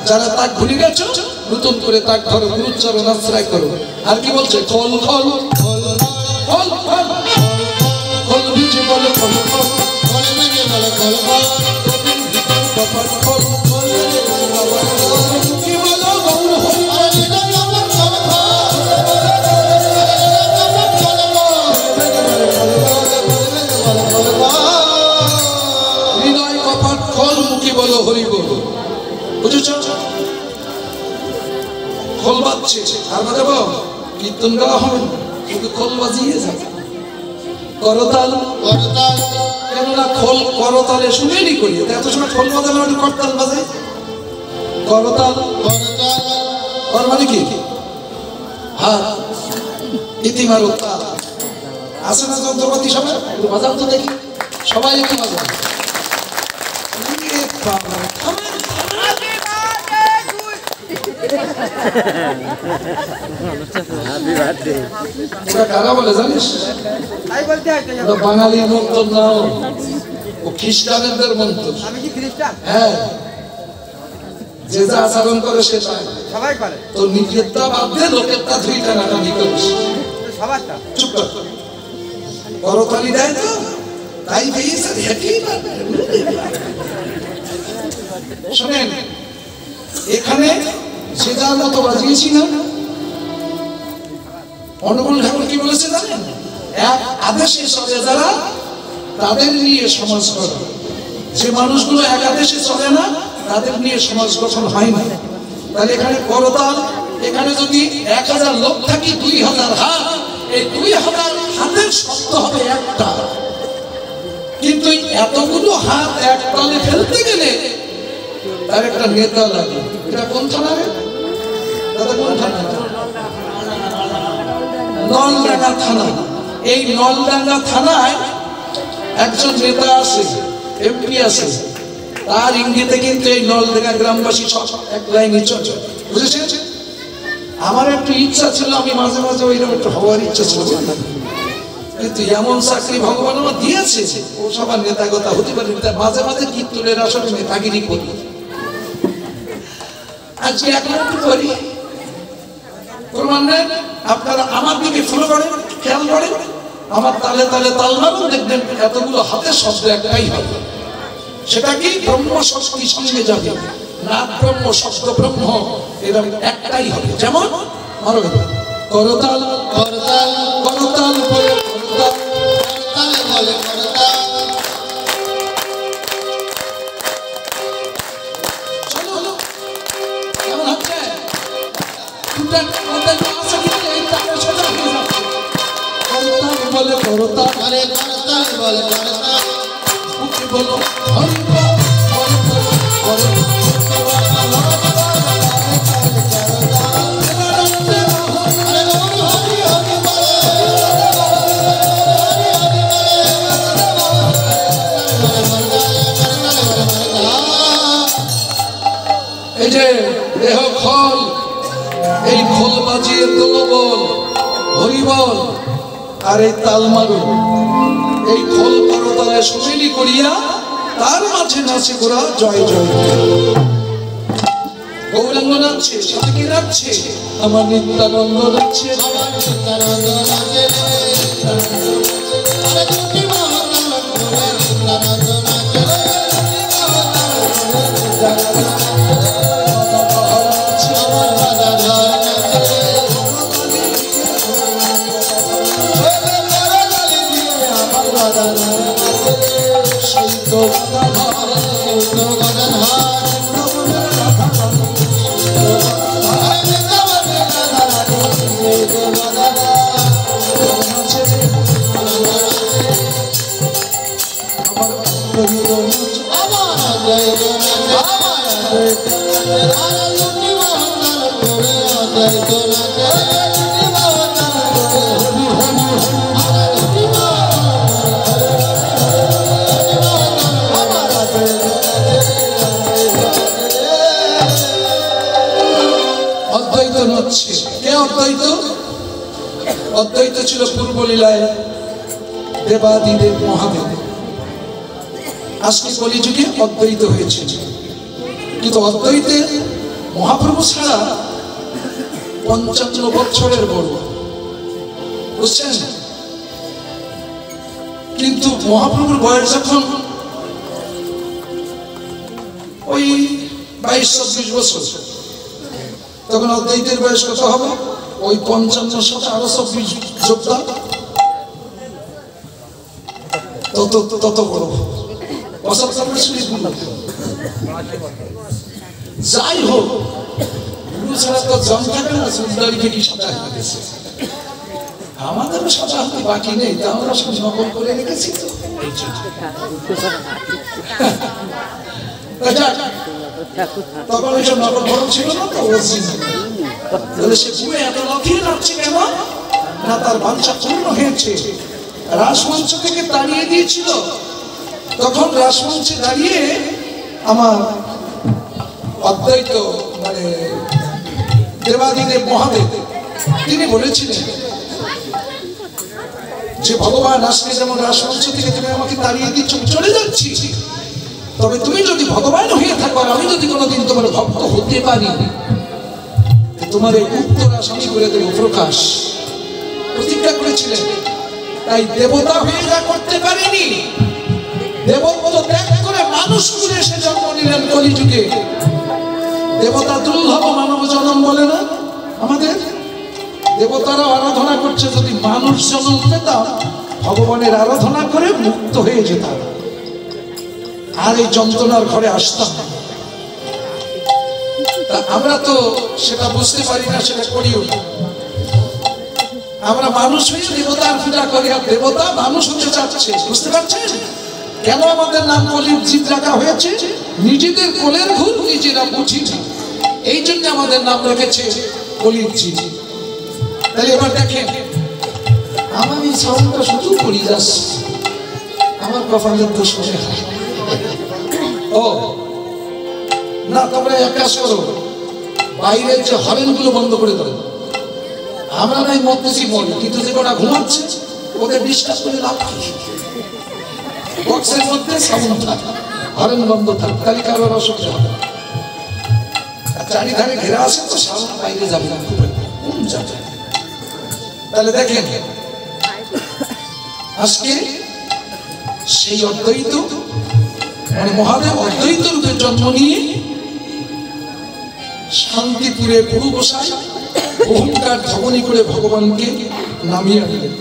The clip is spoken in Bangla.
যারা তাক ভুলে গেছো নতুন করে তাক ধরো, গুরুচরণ আশ্রয় করো। আর কি বলছে? খোল খোল খোল খোল খোল খোল ভিজে বলে খোল খোল খোল ভিজে বলে খোল খোল তোদের ভিতর কপাল খোল খোল কি বলো গৌর হরি হৃদয় কপাট খোল মুখে বলো হরি বল। বুঝেছ? খোল বাজছে আর বাজাবো, কীর্তন গাওয়া হবে না, শুধু খোল বাজিয়ে যাবে। করতাল করতাল, কেননা খোল করতালে শুনেনি করি, এত সময় খোল বাজানো মানে করতাল বাজে। করতাল করতাল কর মানে কি? হাত ইতিমার উত্তাল আছে না যন্ত্রপাতি, সবাই একটু বাজাও তো দেখি, সবাই একটু বাজাও। কারা বলে জানিস? বাঙালির মন্ত্র নাও, ও খ্রিস্টানদের মন্ত্র। হ্যাঁ, যে যা আচরণ করে সে সবাই করে, তো নিজেরটা বাদ দিয়ে লোকেরটা ধুই টানাটানি করিস। চুপ কর, করতালি দেয় তো তাই পেয়েছে। শোনেন, এখানে সে যার মতো বাজিয়েছি না, অনুকূল ঠাকুর কি বলেছে জানেন? এক আদেশে চলে যারা তাদের নিয়ে সমাজ গঠন। যে মানুষগুলো এক আদেশে চলে না তাদের নিয়ে সমাজ গঠন হয় না। তাহলে এখানে করতাল, এখানে যদি 1000 লোক থাকি 2000 হাত, এই 2000 হাতের শব্দ হবে একটা, কিন্তু এতগুলো হাত এক তালে ফেলতে গেলে তার একটা নেতা লাগে। এটা কোন থানা রে দাদা? কোন থানা? নলডাঙ্গা থানা। এই নলডাঙ্গা থানায় একজন নেতা আছে, এমপি আছে, তার ইঙ্গিতে কিন্তু এই নলডাঙ্গা গ্রামবাসী সব এক লাইনে চলে। বুঝেছেন? আমার একটু ইচ্ছা ছিল, আমি মাঝে মাঝে ওইরকম একটু হওয়ার ইচ্ছা ছিল, কিন্তু এমন চাকরি ভগবান আমার দিয়েছে, ও সবার নেতাগতা হতে পারে। মাঝে মাঝে কীর্তনের আসলে নেতাগিরি করি। আজকে একটু করি, প্রমাণ নেন। আপনারা আমার দিকে ফলো করেন, খেয়াল করেন, আমার তালে তালে তাল মারুন, দেখবেন এতগুলো হাতের শব্দ একটাই হবে। সেটা কি? ব্রহ্ম শক্তি সঙ্গে যাবে, না ব্রহ্ম শব্দ ব্রহ্ম, এরকম একটাই হবে। যেমন মারো করতাল করতাল করতাল বলে করতাল করতাল বলে করতাল। চলো কেমন হচ্ছে? বলে করতাল আরে করতাল বলে করতাল মুখে বলো হরি বল বল বল। এই যে দেহ খোল, এই খোল বাজিয়ে তোলো বল হরি বল, আর এই তাল মারু। এই খোল করতালে সুমিলি করিয়া তার মাঝে নাচে গোরা জয় জয়। গৌরাঙ্গ নাচছে, সাথে কি নাচছে? আমার নিত্যানন্দ নাচছে, আমার নিত্যানন্দ নাচে। অদ্বৈত ছিল পূর্ব লীলায় দেবাদিদেব মহাদেব। আজকে কলিযুগে অদ্বৈত হয়েছে। কিন্তু অদ্বৈতে মহাপ্রভু ছাড়া 55 বছরের বড়, বুঝছেন? কিন্তু মহাপ্রভুর বয়স যখন ওই 22-24 বছর, তখন অদ্বৈতের বয়স কত হবে? ওই 55 সাথে আরো 24 যোগদান, তত বড় 75 বছর। যাই হোক, গুরু ছাড়া তো জম থাকে না, সুন্দরীকে কি সাজা হয়ে গেছে। আমাদেরও সাজা হতে বাকি নেই, তা আমরা সব নকল করে রেখেছি তো। তখন ওইসব নকল বড় ছিল না তো, তাহলে সে পুরো এত লাফিয়ে যাচ্ছে কেন না? তার বাঞ্ছা পূর্ণ হয়েছে। রাসমঞ্চ থেকে তাড়িয়ে দিয়েছিল, তখন রাসমঞ্চে দাঁড়িয়ে আমার অদ্বৈত মানে দেবাদিদেব মহাদেব তিনি বলেছিলেন যে ভগবান আজকে যেমন রাসমঞ্চ থেকে তুমি আমাকে তাড়িয়ে দিচ্ছ, চলে যাচ্ছি, তবে তুমি যদি ভগবান হয়ে থাকো আর আমি যদি কোনোদিন তোমার ভক্ত হতে পারি, তোমার এই উত্তরা স্বামী করে দেব প্রকাশ, প্রতিজ্ঞা করেছিলেন। তাই দেবতা হয়ে যা করতে পারেনি, দেবত্ব ত্যাগ করে মানুষ করে এসে জন্ম নিলেন কলিযুগে। দেবতা দুর্লভ, মানব জন্ম বলে না আমাদের। দেবতারা আরাধনা করছে, যদি মানুষ জন্ম পেতাম ভগবানের আরাধনা করে মুক্ত হয়ে যেতাম, আর এই যন্ত্রণার ঘরে আসতাম। আমরা তো সেটা বুঝতে পারি না, সেটা করিও না। আমরা মানুষ হয়ে দেবতার পূজা করি, আর দেবতা মানুষ হতে চাচ্ছে। বুঝতে পারছেন কেন আমাদের নাম কলির জিত রাখা হয়েছে? নিজেদের কোলের ভুল নিজেরা বুঝি, এই জন্য আমাদের নাম রেখেছে কলির জিত। তাহলে এবার দেখেন, আমার এই সাউন্ডটা শুধু করি যাচ্ছে, আমার কপালের দোষ মনে হয়। ও না, তোমরা এক কাজ করো, বাইরের যে হরেন গুলো বন্ধ করে দাও। আমরা নাই মরতেছি মরি, কিন্তু যে ওরা ঘুমাচ্ছে ওদের ডিস্টার্ব করে লাভ কি? বক্সের মধ্যে সাউন্ড থাক, হরেন বন্ধ থাক, তাহলে কারোর অসুবিধা হবে। চারিধারে ঘেরা আছে তো, সাউন্ড বাইরে যাবে না, কোন যাবে। তাহলে দেখেন, আজকে সেই অদ্বৈত মানে মহাদেব অদ্বৈত রূপে জন্ম নিয়ে শান্তিপুরে গুরু গোসাই অহংকার ধবনী করে ভগবানকে নামিয়ে আনলেন।